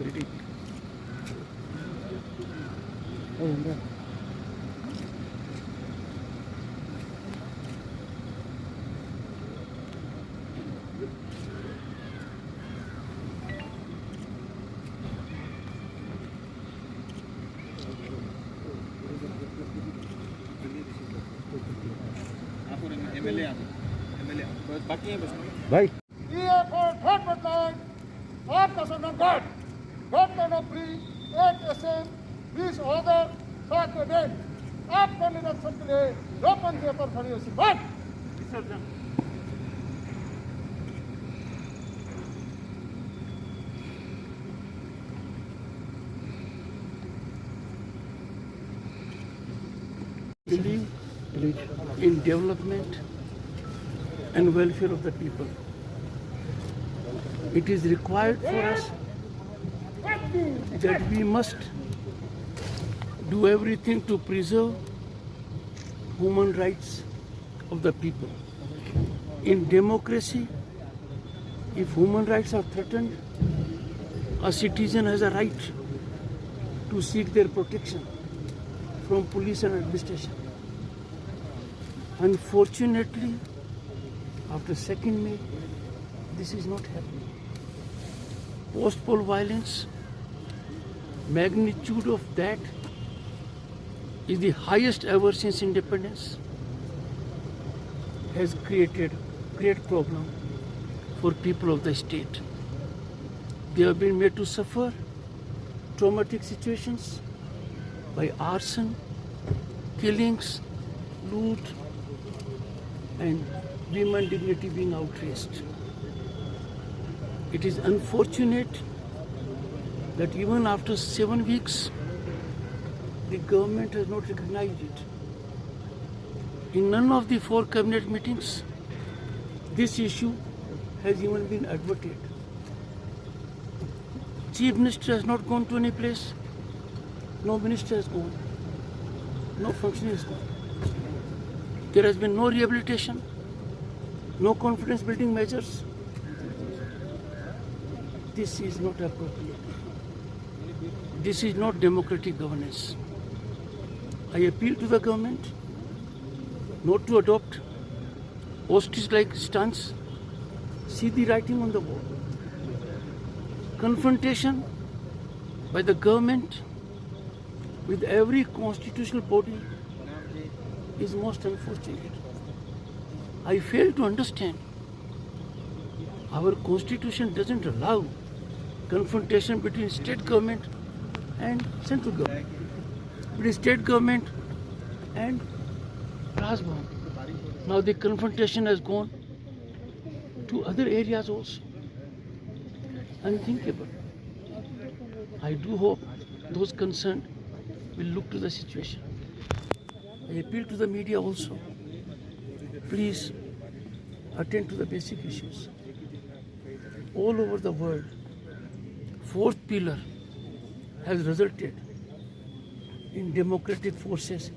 security. Oh, yeah. भाई आपका सम्मान गार्ड नौकरी 8 SM 20 ऑर्डर 7 के डेट आपको निरीक्षण के लिए रोपन के पर खड़ी हुई बात विसर्जन believe in development and welfare of the people. It is required for us that we must do everything to preserve human rights of the people. In democracy, if human rights are threatened, a citizen has a right to seek their protection from police and administration. Unfortunately, after 2nd May, this is not happening. Post-poll violence, magnitude of that is the highest ever since independence, has created great problem for people of the state. They have been made to suffer traumatic situations by arson, killings, loot, and human dignity being outraged. It is unfortunate that even after 7 weeks, the government has not recognized it. In none of the 4 cabinet meetings, this issue has even been adverted. Chief Minister has not gone to any place. No minister has gone. No functionary has gone. There has been no rehabilitation, no confidence building measures. This is not appropriate. This is not democratic governance. I appeal to the government not to adopt ostrich-like stance. See the writing on the wall. Confrontation by the government with every constitutional body is most unfortunate. I fail to understand. Our constitution doesn't allow confrontation between state government and central government, between state government and Raj Bhavan. Now the confrontation has gone to other areas also. Unthinkable. I do hope those concerned will look to the situation. I appeal to the media also. Please attend to the basic issues. All over the world, 4th pillar has resulted in democratic forces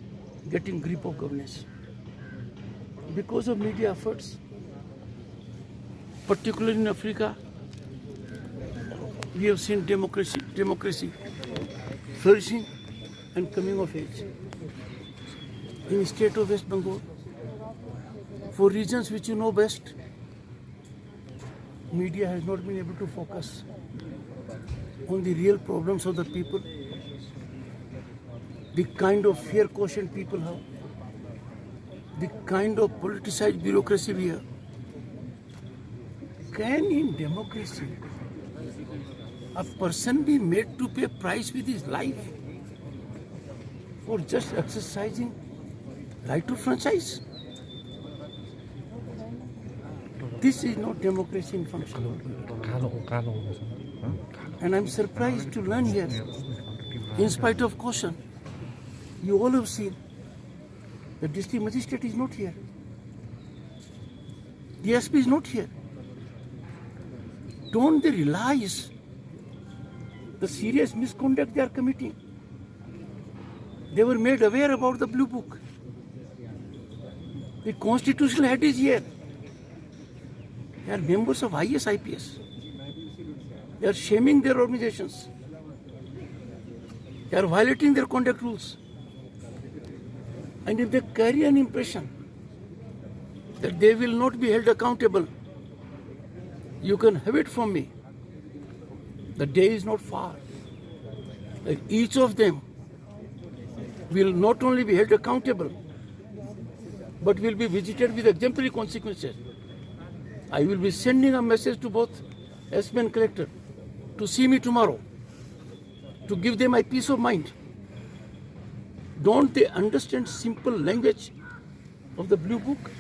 getting grip of governance. Because of media efforts, particularly in Africa, we have seen democracy flourishing and coming of age. In the state of West Bengal, for reasons which you know best, media has not been able to focus on the real problems of the people, the kind of fear quotient people have, the kind of politicized bureaucracy we have. Can in democracy a person be made to pay price with his life for just exercising right to franchise? This is not democracy in function. And I'm surprised to learn here, in spite of caution, you all have seen the district magistrate is not here. The SP is not here. Don't they realize the serious misconduct they are committing? They were made aware about the Blue Book. The constitutional head is here. They are members of IS, IPS. They are shaming their organizations. They are violating their conduct rules. And if they carry an impression that they will not be held accountable, you can have it from me. The day is not far. That each of them will not only be held accountable, but will be visited with exemplary consequences. I will be sending a message to both SP and collector to see me tomorrow, to give them my peace of mind. Don't they understand simple language of the blue book?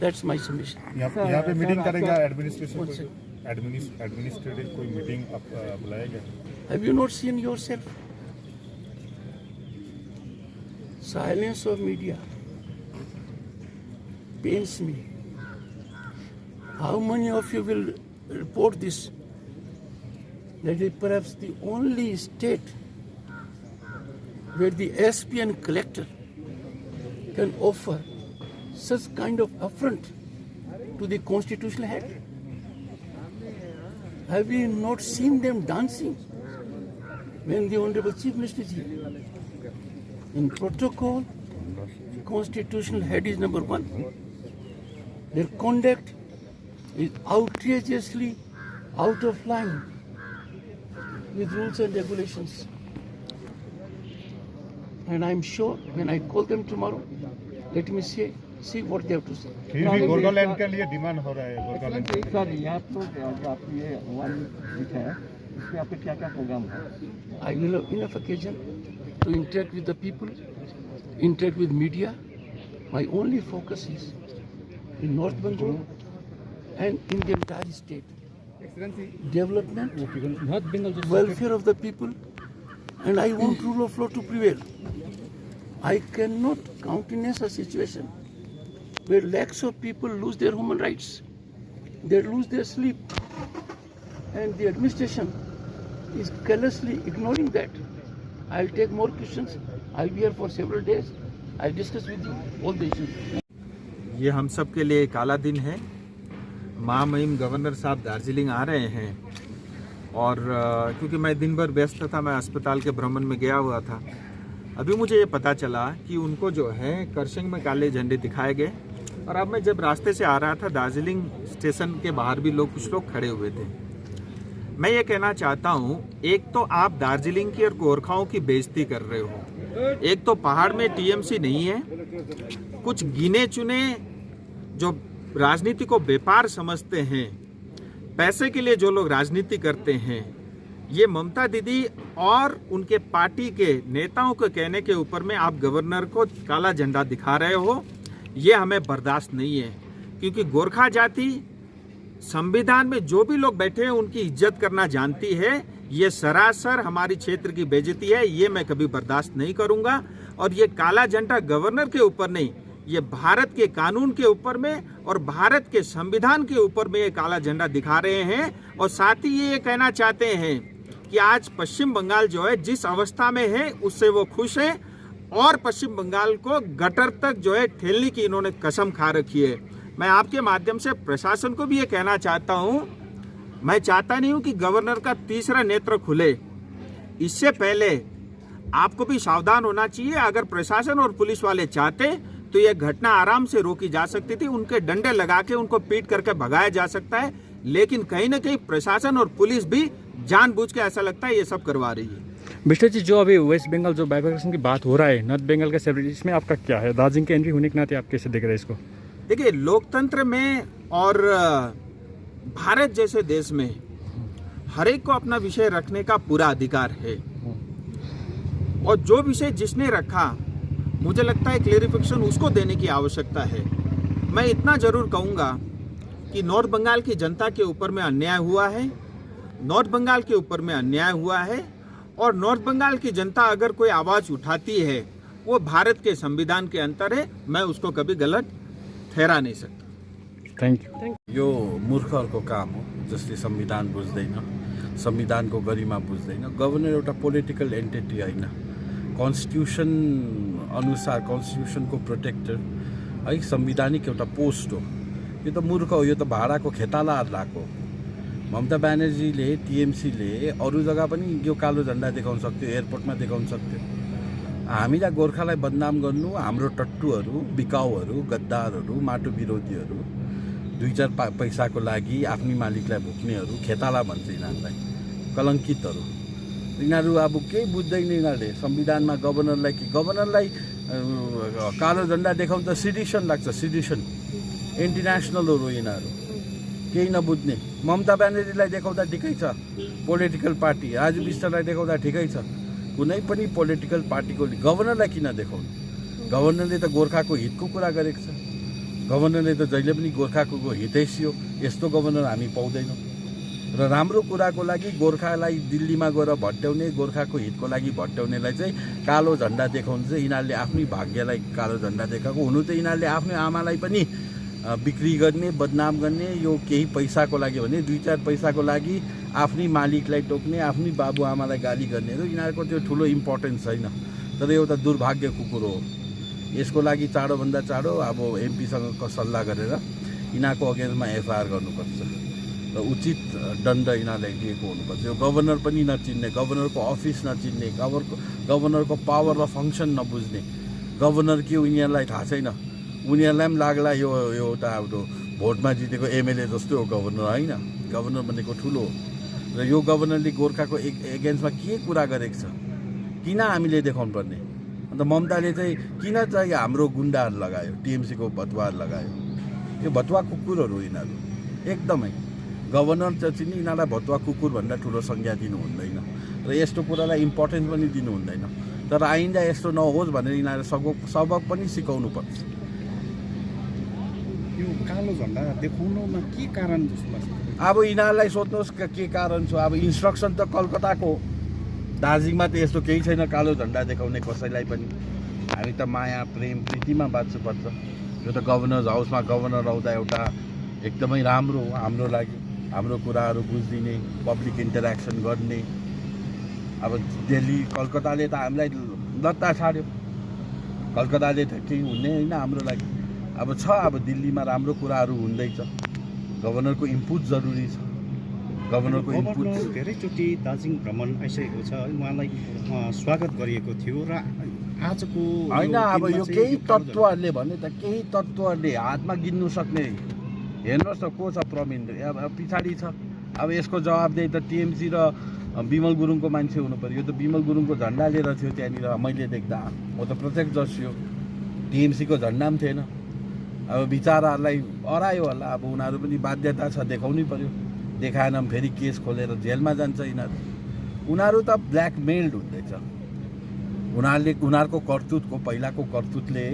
That's my submission. यहाँ pay meeting करेगा One administrative कोई meeting बुलाया गया? Have you not seen yourself? Silence of media pains me. How many of you will report this? That is perhaps the only state where the SP and collector can offer such kind of affront to the constitutional head. Have we not seen them dancing when the Honorable Chief Minister is here? In protocol, constitutional head is number one. Their conduct is outrageously out of line with rules and regulations. And I'm sure when I call them tomorrow, let me see what they have to say. फिर भी गोरगालैंड के लिए demand हो रहा है गोरगालैंड के लिए। Sir यहाँ तो आप ये वन वीक है, इसमें आपके क्या क्या प्रोग्राम है? I will have enough occasion to interact with the people, interact with media. My only focus is in North Bengal and in the entire state. Development, North Bengal welfare of the people, and I want rule of law to prevail. I cannot countenance a situation where lakhs of people lose their human rights, they lose their sleep, and the administration is carelessly ignoring that. I'll take more questions. I'll be here for several days. I'll discuss with you all the issues. ये हम सब के लिए काला दिन है। महामहिम governor साहब दार्जिलिंग आ रहे हैं और क्योंकि मैं दिन भर व्यस्त था, मैं अस्पताल के भ्रमण में गया हुआ था। अभी मुझे ये पता चला कि उनको जो है करसंग में काले झंडे दिखाए गए और अब मैं जब रास्ते से आ रहा था, दार्जिलिंग स्टेशन के बाहर भी कुछ लोग खड़े हुए थे। मैं ये कहना चाहता हूँ, एक तो आप दार्जिलिंग की और गोरखाओं की बेइज्जती कर रहे हो। एक तो पहाड़ में टीएमसी नहीं है, कुछ गिने चुने जो राजनीति को व्यापार समझते हैं, पैसे के लिए जो लोग राजनीति करते हैं, ये ममता दीदी और उनके पार्टी के नेताओं के कहने के ऊपर में आप गवर्नर को काला झंडा दिखा रहे हो, ये हमें बर्दाश्त नहीं है। क्योंकि गोरखा जाति संविधान में जो भी लोग बैठे हैं उनकी इज्जत करना जानती है। ये सरासर हमारी क्षेत्र की बेइज्जती है, ये मैं कभी बर्दाश्त नहीं करूंगा। और ये काला झंडा गवर्नर के ऊपर नहीं, ये भारत के कानून के ऊपर में और भारत के संविधान के ऊपर में ये काला झंडा दिखा रहे हैं। और साथ ही ये कहना चाहते हैं कि आज पश्चिम बंगाल जो है जिस अवस्था में है उससे वो खुश है और पश्चिम बंगाल को गटर तक जो है ठेलने की इन्होंने कसम खा रखी है। मैं आपके माध्यम से प्रशासन को भी ये कहना चाहता हूँ, मैं चाहता नहीं हूँ कि गवर्नर का तीसरा नेत्र खुले। इससे पहले आपको भी सावधान होना चाहिए। अगर प्रशासन और पुलिस वाले चाहते तो ये घटना आराम से रोकी जा सकती थी, उनके डंडे लगा के उनको पीट करके भगाया जा सकता है। लेकिन कहीं ना कहीं प्रशासन और पुलिस भी जानबूझ के ऐसा लगता है ये सब करवा रही है। मिस्टर जी, जो अभी वेस्ट बंगाल जो बाइफरकेशन की बात हो रहा है, नॉर्थ बंगाल का सेपरेट, इसमें आपका क्या है? दार्जिलिंग के एंट्री होने के नाते आप कैसे देख रहे हैं इसको? देखिए, लोकतंत्र में और भारत जैसे देश में हर एक को अपना विषय रखने का पूरा अधिकार है और जो विषय जिसने रखा, मुझे लगता है क्लेरिफिकेशन उसको देने की आवश्यकता है। मैं इतना जरूर कहूँगा कि नॉर्थ बंगाल की जनता के ऊपर में अन्याय हुआ है, नॉर्थ बंगाल के ऊपर में अन्याय हुआ है और नॉर्थ बंगाल की जनता अगर कोई आवाज़ उठाती है वो भारत के संविधान के अंतर है, मैं उसको कभी गलत ठहरा नहीं सकता। Thank you. यो मूर्खहरूको काम हो जसले संविधान बुझ्दैन, संविधानको गरिमा बुझ्दैन। गभर्नर एउटा पोलिटिकल एन्टिटी होइन, कन्स्टिट्युसन अनुसार कन्स्टिट्युसनको प्रोटेक्टर है, संवैधानिक एउटा पोस्ट हो। यो त मूर्ख हो, यो त भाडाको खेतालाहरू लगाएको। ममता ब्यानर्जीले टिएमसीले अरू जग्गा पनि यो कालो झन्डा देखाउन सक्थ्यो, एयरपोर्टमा देखाउन सक्थ्यो। हामीलाई गोर्खालाई बदनाम गर्नु, हाम्रो टट्टुहरू, बिकाउहरू, गद्दारहरू, माटो विरोधीहरू, 2-4 पैसाको लागि आफ्नै मालिकलाई भुक्नेहरू, खेताला भन्छ यिनीहरूलाई, कलङ्कितहरू। यिनीहरू अब केही बुझ्दैन। यिनीहरूले संविधानमा गभर्नरलाई कालो झन्डा देखाउन त सिडिसन लाग्छ, सिडिसन, इन्टरनेसनलहरू यिनीहरू, केही नबुझ्ने। ममता ब्यानर्जीलाई देखाउँदा ठिकै छ, पोलिटिकल पार्टी, राजु विष्टलाई देखाउँदा ठिकै छ, कुनै पनि पोलिटिकल पार्टीको गभर्नरलाई किन देखाउनु? गभर्नरले त गोर्खाको हितको कुरा गरेको छ। गभर्नरले त जहिले पनि गोर्खाको हितैसी हो, यस्तो गभर्नर हामी पाउँदैनौँ। र राम्रो कुराको लागि गोर्खालाई दिल्लीमा गएर भट्ट्याउने, गोर्खाको हितको लागि भट्ट्याउनेलाई चाहिँ कालो झन्डा देखाउनु चाहिँ यिनीहरूले आफ्नै भाग्यलाई कालो झन्डा देखाएको। हुनु त यिनीहरूले आफ्नै आमालाई पनि बिक्री गर्ने, बदनाम गर्ने, यो केही पैसाको लागि भने 2-4 पैसाको लागि आफ्नै मालिकलाई टोक्ने, आफ्नै बाबुआमालाई गाली गर्नेहरू, यिनीहरूको त्यो ठुलो इम्पोर्टेन्स छैन। तर एउटा दुर्भाग्यको कुरो हो। यसको लागि चाँडोभन्दा चाँडो अब एमपीसँग सल्लाह गरेर यिनीहरूको अगेन्स्टमा एफआइआर गर्नुपर्छ र उचित दण्ड यिनीहरूलाई दिएको हुनुपर्छ। यो गभर्नर पनि नचिन्ने, गभर्नरको अफिस नचिन्ने, गभर्नरको पावर र फङ्सन नबुझ्ने, गभर्नर के उनीहरूलाई थाहा छैन। उनीहरूलाई पनि लाग्ला यो एउटा अब भोटमा जितेको एमएलए जस्तो हो गभर्नर, होइन। गभर्नर भनेको ठुलो हो। र यो गभर्नरले गोर्खाको एगेन्स्टमा के कुरा गरेको छ, किन हामीले देखाउनु पर्ने? अन्त ममताले चाहिँ किन चाहिँ हाम्रो गुन्डाहरू लगायो, टिएमसीको भतुवाहरू लगायो? यो भतुवा कुकुरहरू यिनीहरू एकदमै। गभर्नर चाहिँ चिन्ने, यिनीहरूलाई भतुवा कुकुर भन्दा ठुलो संज्ञा दिनु हुँदैन र यस्तो कुरालाई इम्पोर्टेन्स पनि दिनु हुँदैन। तर आइन्दा यस्तो नहोस् भनेर यिनीहरू सबक पनि सिकाउनुपर्छ। यो कालो झन्डा देखाउनुमा के कारण जस्तो लाग्छ? अब यिनीहरूलाई सोध्नुहोस् के कारण छ। अब इन्स्ट्रक्सन त कलकत्ताको, दार्जिलिङमा त यस्तो केही छैन कालो झन्डा देखाउने कसैलाई पनि। हामी त माया प्रेम प्रीतिमा बाँच्नुपर्छ। यो त गभर्नर्स हाउसमा गभर्नर आउँदा एउटा एकदमै राम्रो हो हाम्रो लागि, हाम्रो कुराहरू बुझिदिने, पब्लिक इन्टरेक्सन गर्ने। अब दिल्ली कलकत्ताले त हामीलाई लत्ता छाड्यो, कलकत्ताले त केही हुने होइन हाम्रो लागि। अब छ, अब दिल्लीमा राम्रो कुराहरू हुँदैछ, गभर्नरको इनपुट जरुरी छ। गभर्नरको इनपुट धेरैचोटि दार्जिलिङ भ्रमण आइसकेको छ, उहाँलाई स्वागत गरिएको थियो र आजको होइन। अब यो केही तत्त्वहरूले भने त केही तत्त्वहरूले हातमा गिन्नु सक्ने, हेर्नुहोस् त को छ प्रवीण, अब पछाडि छ। अब यसको जवाबदेही त टिएमसी र विमल गुरुङको मान्छे हुनु पर्यो। यो त विमल गुरुङको झन्डा लिएर थियो त्यहाँनिर, मैले देख्दा म त प्रत्यक्षदर्शी हो। टिएमसीको झन्डा पनि थिएन। अब बिचाराहरूलाई अरायो होला, अब उनीहरू पनि बाध्यता छ, देखाउनै पर्यो। देखाएन भने फेरि केस खोलेर जेलमा जान्छ यिनीहरू। उनीहरू त ब्ल्याकमेल्ड हुँदैछ। उनीहरूको करतुतको, पहिलाको करतुतले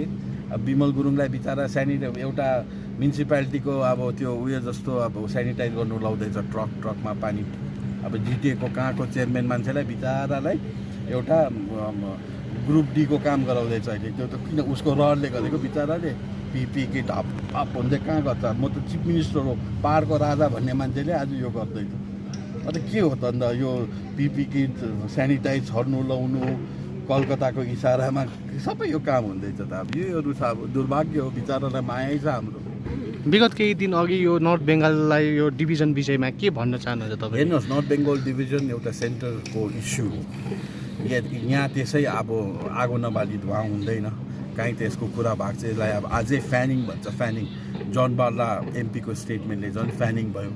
विमल गुरुङलाई बिचारा एउटा म्युनिसिपालिटीको अब त्यो उयो जस्तो अब सेनिटाइज गर्नु लाउँदैछ, ट्रकमा पानी। अब जिटिएको कहाँको चेयरम्यान मान्छेलाई बिचारालाई एउटा ग्रुप डीको काम गराउँदैछ अहिले। त्यो त किन उसको रहरले गरेको, बिचाराले पिपी किट हाप हुँदै कहाँ गर्छ? म त चिफ मिनिस्टर हो, पाहाडको राजा भन्ने मान्छेले आज यो गर्दैछ। अन्त के हो त? अन्त यो पिपी किट, सेनिटाइज छर्नु लाउनु, कलकत्ताको इसारामा सबै यो काम हुँदैछ त। अब योहरू छ, अब दुर्भाग्य हो, बिचारालाई माया छ हाम्रो। विगत केही दिन अघि यो नर्थ बेङ्गाललाई यो डिभिजन विषयमा के भन्न चाहनुहुन्छ तपाईँ? हेर्नुहोस्, नर्थ बेङ्गल डिभिजन एउटा सेन्टरको इस्यु हो। यहाँ त्यसै अब आगो नबाली धुवा हुँदैन, काहीँ त यसको कुरा भएको छ। यसलाई अब अझै फ्यानिङ भन्छ, फ्यानिङ। जन बार्ला एमपीको स्टेटमेन्टले झन् फ्यानिङ भयो।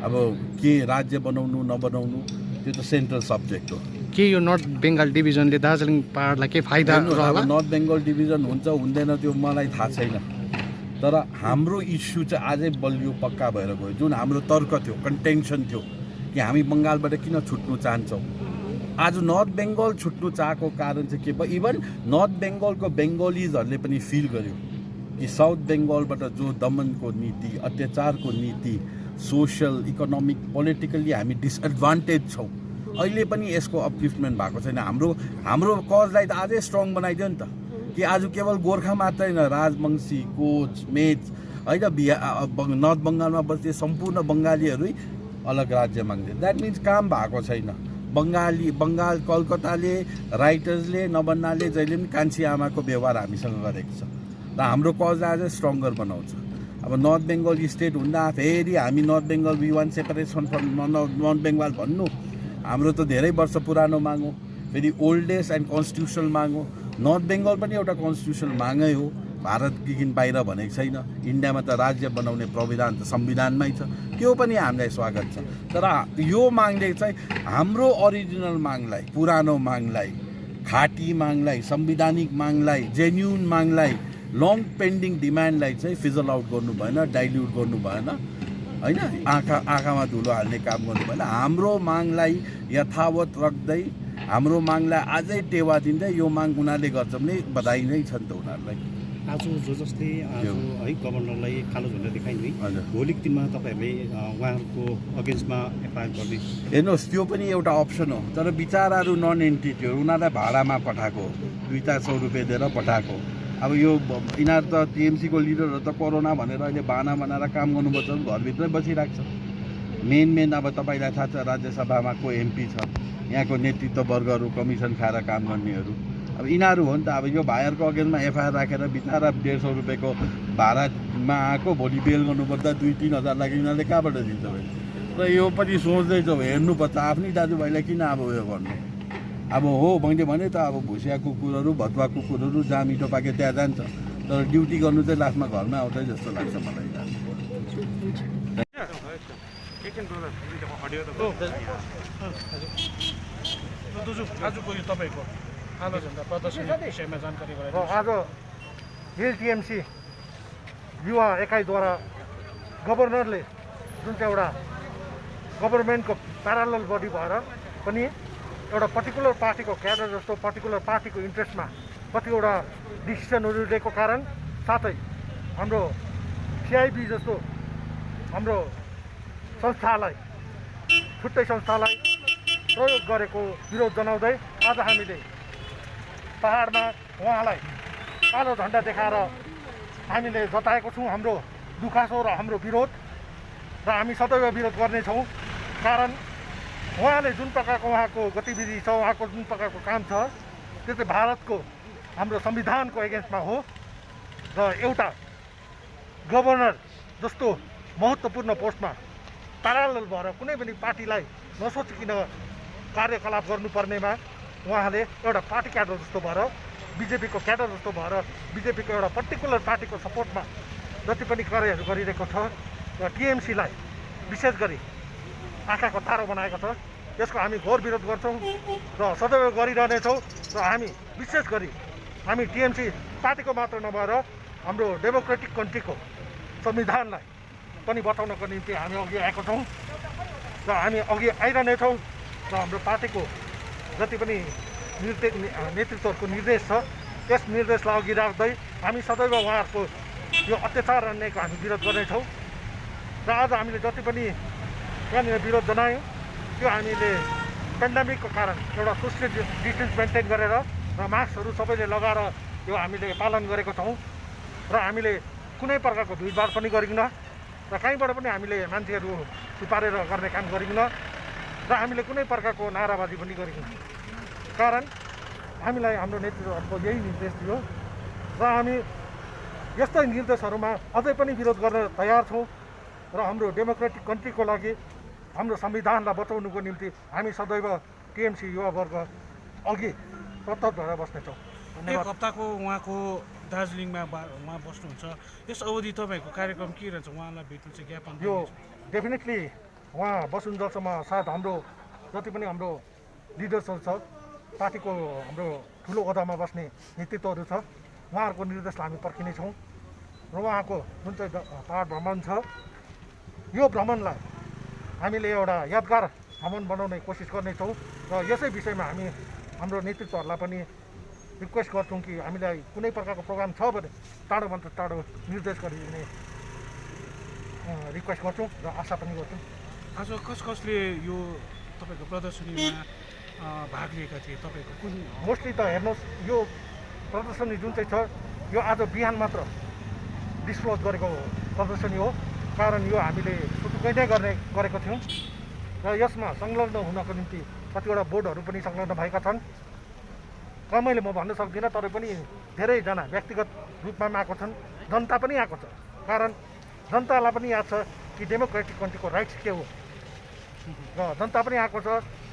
अब के राज्य बनाउनु नबनाउनु त्यो त सेन्ट्रल सब्जेक्ट हो। के यो नर्थ बेङ्गाल डिभिजनले दार्जिलिङ पहाडलाई के फाइदा रहला? नर्थ बेङ्गल डिभिजन हुन्छ हुँदैन त्यो मलाई थाहा छैन, तर हाम्रो इस्यु चाहिँ अझै बलियो पक्का भएर गयो। जुन हाम्रो तर्क थियो, कन्टेन्सन थियो कि हामी बङ्गालबाट किन छुट्नु चाहन्छौँ, आज नर्थ बेङ्गल छुट्नु चाहेको कारण चाहिँ के भयो? इभन नर्थ बेङ्गलको बेङ्गोलिजहरूले पनि फिल गर्यो कि साउथ बेङ्गलबाट जो दमनको नीति, अत्याचारको नीति, सोसल, इकोनोमिक, पोलिटिकल्ली हामी डिसएडभान्टेज छौँ। अहिले पनि यसको अपलिफ्टमेन्ट भएको छैन। हाम्रो कजलाई त अझै स्ट्रङ बनाइदियो नि त, कि आज केवल गोर्खा मात्रै होइन, राजवंशी, कोच, मेच, होइन, नर्थ बङ्गालमा बस्ने सम्पूर्ण बङ्गालीहरू अलग राज्य माग्थे। द्याट मिन्स काम भएको छैन। बङ्गाल कलकत्ताले, राइटर्सले, नबन्नाले जहिले पनि कान्छी आमाको व्यवहार हामीसँग गरेको छ र हाम्रो कजलाई अझै स्ट्रङ्गर बनाउँछ। अब नर्थ बेङ्गल स्टेट हुँदा फेरि हामी north Bengal we want separation from north Bengal भन्नु हाम्रो त धेरै वर्ष पुरानो माग हो। फेरि ओल्डेस्ट एन्ड कन्स्टिट्युसनल माग हो। नर्थ बेङ्गल पनि एउटा कन्स्टिट्युसनल मागै हो, भारतदेखि बाहिर भनेको छैन। इन्डियामा त राज्य बनाउने प्रावधान त संविधानमै छ, त्यो पनि हामीलाई स्वागत छ। तर यो मागले चाहिँ हाम्रो ओरिजिनल मागलाई, पुरानो मागलाई, खाटी मागलाई, संवैधानिक मागलाई, जेन्युन मागलाई, लङ पेन्डिङ डिमान्डलाई चाहिँ फिजल आउट गर्नु भएन, डाइल्युट गर्नु भएन होइन, आँखामा धुलो हाल्ने काम गर्नु भएन। हाम्रो मागलाई यथावत राख्दै, हाम्रो मागलाई अझै टेवा दिँदै यो माग उनीहरूले गर्छ भने बधाई नै छ नि त उनीहरूलाई। आज जसले आज है गभर्नरलाई कालो झन्डा देखाइनु है, भोलिको दिनमा तपाईँहरूले उहाँहरूको अगेन्स्टमा एफआइआर गर्ने? हेर्नुहोस्, त्यो पनि एउटा अप्सन हो, तर बिचाराहरू नन एन्टिटीहरू उनीहरूलाई भाडामा पठाएको, 200 रुपियाँ दिएर पठाएको। अब यो यिनीहरू त टिएमसीको लिडरहरू त कोरोना भनेर अहिले बाना बनाएर काम गर्नुपर्छ, घरभित्रै बसिरहेको छ। मेन अब तपाईँलाई थाहा छ राज्यसभामा को एमपी छ, यहाँको नेतृत्व वर्गहरू, कमिसन खाएर काम गर्नेहरू। अब यिनीहरू हो नि त। अब यो भाइहरूको अगेन्स्टमा एफआइआर राखेर बिचरा 150 रुपियाँको भाडामा आएको, भोलि बेल गर्नुपर्दा 2-3 हजार लाग्यो, यिनीहरूले कहाँबाट दिन्छ भाइ? र यो पनि सोच्दैछौ, हेर्नुपर्छ आफ्नै दाजुभाइलाई किन अब उयो गर्नु। अब हो मैले भने त अब भुसिया कुकुरहरू, भतुवा कुकुरहरू जहाँ मिठो पाके त्यहाँ जान्छ, तर ड्युटी गर्नु चाहिँ लास्टमा घरमै आउँछ जस्तो लाग्छ मलाई। आजको यो तपाईँको कालो झन्डा प्रदर्शनी विषयमा जानकारी गराइदिनु। आज हिल टिएमसी युवा एकाइद्वारा गभर्नरले जुन चाहिँ एउटा गभर्मेन्टको प्यारालल बडी भएर पनि एउटा पर्टिकुलर पार्टीको क्याडर जस्तो पर्टिकुलर पार्टीको इन्ट्रेस्टमा कतिवटा डिसिसनहरू लिएको कारण, साथै हाम्रो सिआइबी जस्तो हाम्रो संस्थालाई, छुट्टै संस्थालाई प्रयोग गरेको विरोध जनाउँदै आज हामीले पहाडमा उहाँलाई कालो झन्डा देखाएर हामीले जताएको छौँ हाम्रो दुखासो र हाम्रो विरोध, र हामी सदैव विरोध गर्नेछौँ। कारण उहाँले जुन प्रकारको उहाँको गतिविधि छ, उहाँको जुन प्रकारको काम छ, त्यो चाहिँ भारतको हाम्रो संविधानको एगेन्स्टमा हो। र एउटा गभर्नर जस्तो महत्त्वपूर्ण पोस्टमा प्यारालल भएर कुनै पनि पार्टीलाई नसोचिकन कार्यकलाप गर्नुपर्नेमा उहाँले एउटा पार्टी क्याडर जस्तो भएर, बिजेपीको क्याडर जस्तो भएर, बिजेपीको एउटा पर्टिकुलर पार्टीको सपोर्टमा जति पनि कार्यहरू गरिरहेको छ र टिएमसीलाई विशेष गरी आँखाको तारो बनाएको छ, यसको हामी घोर विरोध गर्छौँ र सदैव गरिरहनेछौँ। र हामी विशेष गरी हामी टिएमसी पार्टीको मात्र नभएर हाम्रो डेमोक्रेटिक कन्ट्रीको संविधानलाई पनि बचाउनको निम्ति हामी अघि आएको छौँ र हामी अघि आइरहनेछौँ। र हाम्रो पार्टीको जति पनि नेतृत्वहरूको निर्देश छ, त्यस निर्देशलाई अघि राख्दै हामी सदैव उहाँहरूको यो अत्याचार अन्यायको हामी विरोध गर्नेछौँ। र आज हामीले जति पनि यहाँनिर विरोध जनायौँ, त्यो हामीले पेन्डेमिकको कारण एउटा सोसियल डिस्टेन्स मेन्टेन गरेर र मास्कहरू सबैले लगाएर यो हामीले पालन गरेको छौँ। र हामीले कुनै प्रकारको भिडभाड पनि गरिकन र कहीँबाट पनि हामीले मान्छेहरू छुपारेर गर्ने काम गरिकन र हामीले कुनै प्रकारको नाराबाजी पनि गरिकन। कारण हामीलाई हाम्रो नेतृत्वहरूको यही निर्देश थियो र हामी यस्तै निर्देशहरूमा अझै पनि विरोध गर्न तयार छौँ। र हाम्रो डेमोक्रेटिक कन्ट्रीको लागि, हाम्रो संविधानलाई बचाउनुको निम्ति हामी सदैव टिएमसी युवा वर्ग अघि तत्पर भएर बस्नेछौँ। एक हप्ताको उहाँको दार्जिलिङमा उहाँ बस्नुहुन्छ, यस अवधि तपाईँको कार्यक्रम के रहन्छ? उहाँलाई भेट्नु चाहिँ ज्ञापन यो डेफिनेटली उहाँ बसुन्जेलसम्म सायद हाम्रो जति पनि हाम्रो लिडर्सहरू छ, पार्टीको हाम्रो ठुलो ओहदामा बस्ने नेतृत्वहरू छ, उहाँहरूको निर्देशलाई हामी पर्खिनेछौँ। र उहाँको जुन चाहिँ पहाड भ्रमण छ, यो भ्रमणलाई हामीले एउटा यादगार भ्रमण बनाउने कोसिस गर्नेछौँ। र यसै विषयमा हामी हाम्रो नेतृत्वहरूलाई पनि रिक्वेस्ट गर्छौँ कि हामीलाई कुनै प्रकारको प्रोग्राम छ भने टाढोभन्दा टाढो निर्देश गरिदिने रिक्वेस्ट गर्छौँ र आशा पनि गर्छौँ। आज कसले यो तपाईँको प्रदर्शनीमा भाग लिएका थिए? तपाईँको कुन मोस्टली त हेर्नुहोस्, यो प्रदर्शनी जुन चाहिँ छ, यो आज बिहान मात्र डिस्क्लोज गरेको प्रदर्शनी हो। कारण यो हामीले सुटुक्कै नै गरेको थियौँ र यसमा संलग्न हुनको निम्ति कतिवटा बोर्डहरू पनि संलग्न भएका छन्। कमैले म भन्न सक्दिनँ, तर पनि धेरैजना व्यक्तिगत रूपमा आएको छन्, जनता पनि आएको छ। कारण जनतालाई पनि याद छ कि डेमोक्रेटिक कन्ट्रीको राइट्स के हो र जनता पनि आएको छ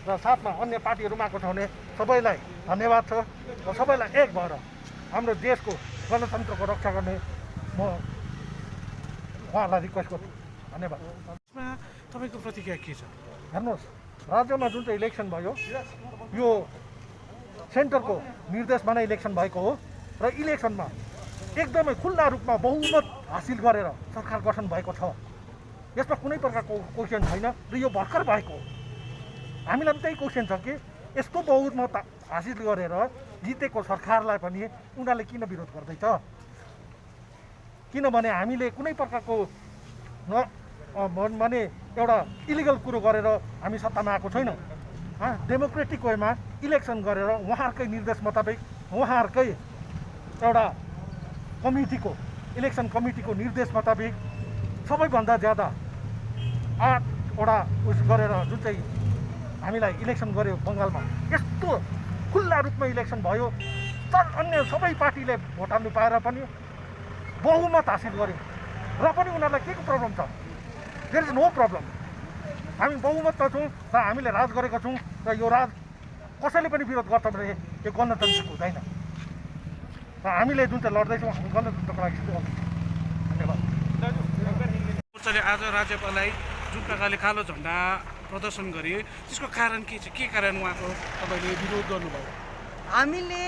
र साथमा अन्य पार्टीहरू पनि आएको छ भने सबैलाई धन्यवाद छ र सबैलाई एक भएर हाम्रो देशको गणतन्त्रको रक्षा गर्ने म उहाँलाई रिक्वेस्ट गर्छु। धन्यवाद। यसमा तपाईँको प्रतिक्रिया के छ? हेर्नुहोस्, राज्यमा जुन चाहिँ इलेक्सन भयो यो सेन्टरको निर्देशमा नै इलेक्सन भएको हो र इलेक्सनमा एकदमै खुल्ला रूपमा बहुमत हासिल गरेर सरकार गठन भएको छ। यसमा कुनै प्रकारको क्वेसन छैन र यो भर्खर भएको हो। हामीलाई पनि त्यही क्वेसन छ कि यस्तो बहुमत हासिल गरेर जितेको सरकारलाई पनि उनीहरूले किन विरोध गर्दैछ? किनभने हामीले कुनै प्रकारको भने एउटा इलिगल कुरो गरेर हामी सत्तामा आएको छैनौँ। डेमोक्रेटिक वेमा इलेक्सन गरेर उहाँहरूकै निर्देश मुताबिक उहाँहरूकै एउटा कमिटीको इलेक्सन कमिटीको निर्देश मुताबिक सबैभन्दा ज्यादा 8वटा उस गरेर जुन चाहिँ हामीलाई इलेक्सन गर्यो बङ्गालमा, यस्तो खुल्ला रूपमा इलेक्सन भयो। तर अन्य सबै पार्टीले भोट हाल्नु पाएर पनि बहुमत हासिल गर्यो र पनि उनीहरूलाई के को प्रब्लम छ? There is no problem. हामी बहुमतमा छौँ र हामीले राज गरेको छौँ र यो राज कसैले पनि विरोध गर्छ भने यो गणतन्त्रको हुँदैन र हामीले जुन चाहिँ लड्दैछौँ हामी गणतन्त्रको लागि गर्छौँ। धन्यवाद। मोर्चाले आज राज्यपाललाई जुन प्रकारले कालो झन्डा प्रदर्शन गरे त्यसको कारण के छ? के कारण उहाँको तपाईँले विरोध गर्नुभयो? हामीले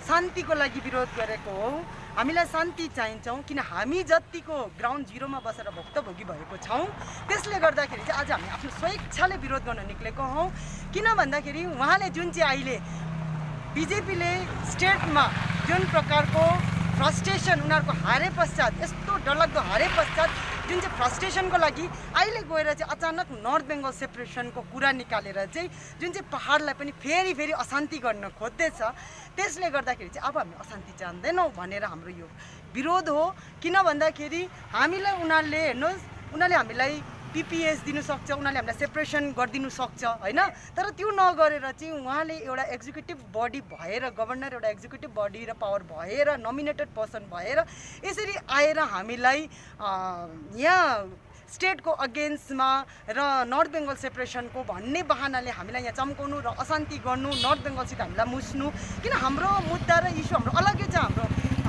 शान्तिको लागि विरोध गरेको हो। हामीलाई शान्ति चाहिन्छौँ किन हामी जतिको ग्राउन्ड जिरोमा बसेर भुक्तभोगी भएको छौँ त्यसले गर्दाखेरि चाहिँ आज हामी आफ्नो स्वेच्छाले विरोध गर्न निक्लेको हौँ। किन भन्दाखेरि उहाँले जुन चाहिँ अहिले बिजेपीले स्टेटमा जुन प्रकारको फ्रस्ट्रेसन उनीहरूको हारे पश्चात यस्तो डरलाग्दो हारे पश्चात जुन चाहिँ फ्रस्ट्रेसनको लागि अहिले गएर चाहिँ अचानक नर्थ बेङ्गल सेपरेसनको कुरा निकालेर चाहिँ जुन चाहिँ पहाडलाई पनि फेरि अशान्ति गर्न खोज्दैछ त्यसले गर्दाखेरि चाहिँ अब हामी अशान्ति चाहँदैनौँ भनेर हाम्रो यो विरोध हो। किन भन्दाखेरि हामीलाई उनीहरूले हेर्नुहोस् उनीहरूले हामीलाई पिपिएस दिनुसक्छ, उनीहरूले हामीलाई सेपरेसन गरिदिनु सक्छ होइन, तर त्यो नगरेर चाहिँ उहाँले एउटा एक्जिक्युटिभ बडी भएर गभर्नर एउटा एक्जिक्युटिभ बडी र पावर भएर नोमिनेटेड पर्सन भएर यसरी आएर हामीलाई यहाँ स्टेटको अगेन्स्टमा र नर्थ बेङ्गल सेपरेसनको भन्ने बहानाले हामीलाई यहाँ चम्काउनु र अशान्ति गर्नु, नर्थ बेङ्गलसित हामीलाई मुस्नु। किन हाम्रो मुद्दा र इस्यु हाम्रो अलग्गै छ।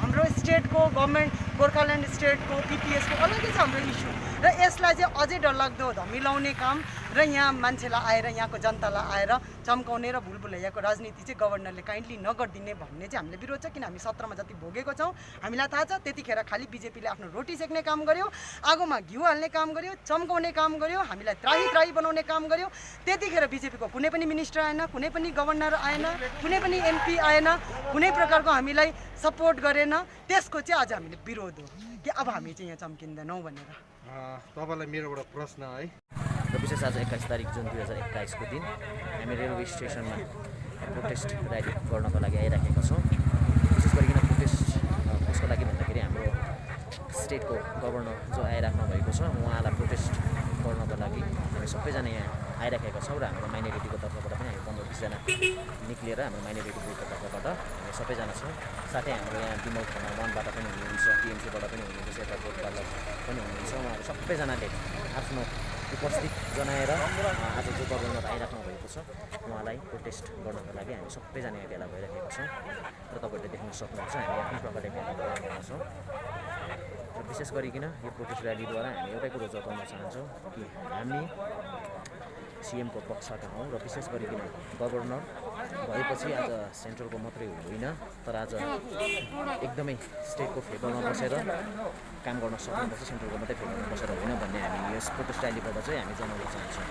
हाम्रो स्टेटको गभर्मेन्ट गोर्खाल्यान्ड स्टेटको पिपिएसको अलग्गै छ हाम्रो इस्यु र यसलाई चाहिँ अझै डरलाग्दो धमिलाउने काम र यहाँ मान्छेलाई आएर यहाँको जनतालाई आएर चम्काउने र भुलभुलैयाको राजनीति चाहिँ गभर्नरले काइन्डली नगरिदिने भन्ने चाहिँ हामीले विरोध छ। किन हामी 17मा जति भोगेको छौँ हामीलाई थाहा छ। त्यतिखेर खालि बिजेपीले आफ्नो रोटी सेक्ने काम गर्यो, आगोमा घिउ हाल्ने काम गर्यो, चम्काउने काम गर्यो, हामीलाई त्राही बनाउने काम गर्यो। त्यतिखेर बिजेपीको कुनै पनि मिनिस्टर आएन, कुनै पनि गभर्नर आएन, कुनै पनि एमपी आएन, कुनै प्रकारको हामीलाई सपोर्ट गरेन। त्यसको चाहिँ आज हामीले विरोध हो कि अब हामी चाहिँ यहाँ चम्किँदैनौँ भनेर। तपाईँलाई मेरो एउटा प्रश्न है, र विशेष आज 21 तारिक जुन 2021 को दिन हामी रेलवे स्टेसनमा प्रोटेस्ट र्याली गर्नको लागि आइराखेका छौँ। विशेष गरिकन प्रोटेस्ट कसको लागि भन्दाखेरि हाम्रो स्टेटको गभर्नर जो आइराख्नु भएको छ उहाँलाई प्रोटेस्ट गर्नको लागि हामी सबैजना यहाँ आइराखेका छौँ र हाम्रो माइनोरिटीको तर्फबाट पनि हामी 15-20 जना निक्लिएर हाम्रो माइनोरिटी ग्रुपको तर्फबाट हामी सबैजना छौँ। साथै हाम्रो यहाँ विमल थाना 1बाट पनि हुनुहुन्छ, टिएमसीबाट पनि हुनुहुन्छ, यता बोटबाट पनि हुनुहुन्छ। उहाँहरू सबैजनाले आफ्नो उपस्थित जनाएर आज जो गभर्नर आइराख्नु भएको छ उहाँलाई प्रोटेस्ट गर्नको लागि हामी सबैजना यहाँ भेला भइरहेका छौँ र तपाईँहरूले देख्न सक्नुहुन्छ हामी आफ्नो प्रकारले भेला भइरहेका छौँ। र विशेष गरिकन यो प्रोटेस्ट र्यालीद्वारा हामी एउटै कुरो जताउन चाहन्छौँ कि हामी सिएमको पक्षका हौँ र विशेष गरिकन गभर्नर भएपछि आज सेन्ट्रलको मात्रै होइन तर आज एकदमै स्टेटको फेभरमा बसेर काम गर्न सक्नुपर्छ, सेन्ट्रलको मात्रै फेभरमा बसेर होइन भन्ने हामी यस प्रोटेस्ट र्यालीबाट चाहिँ हामी जनाउन चाहन्छौँ।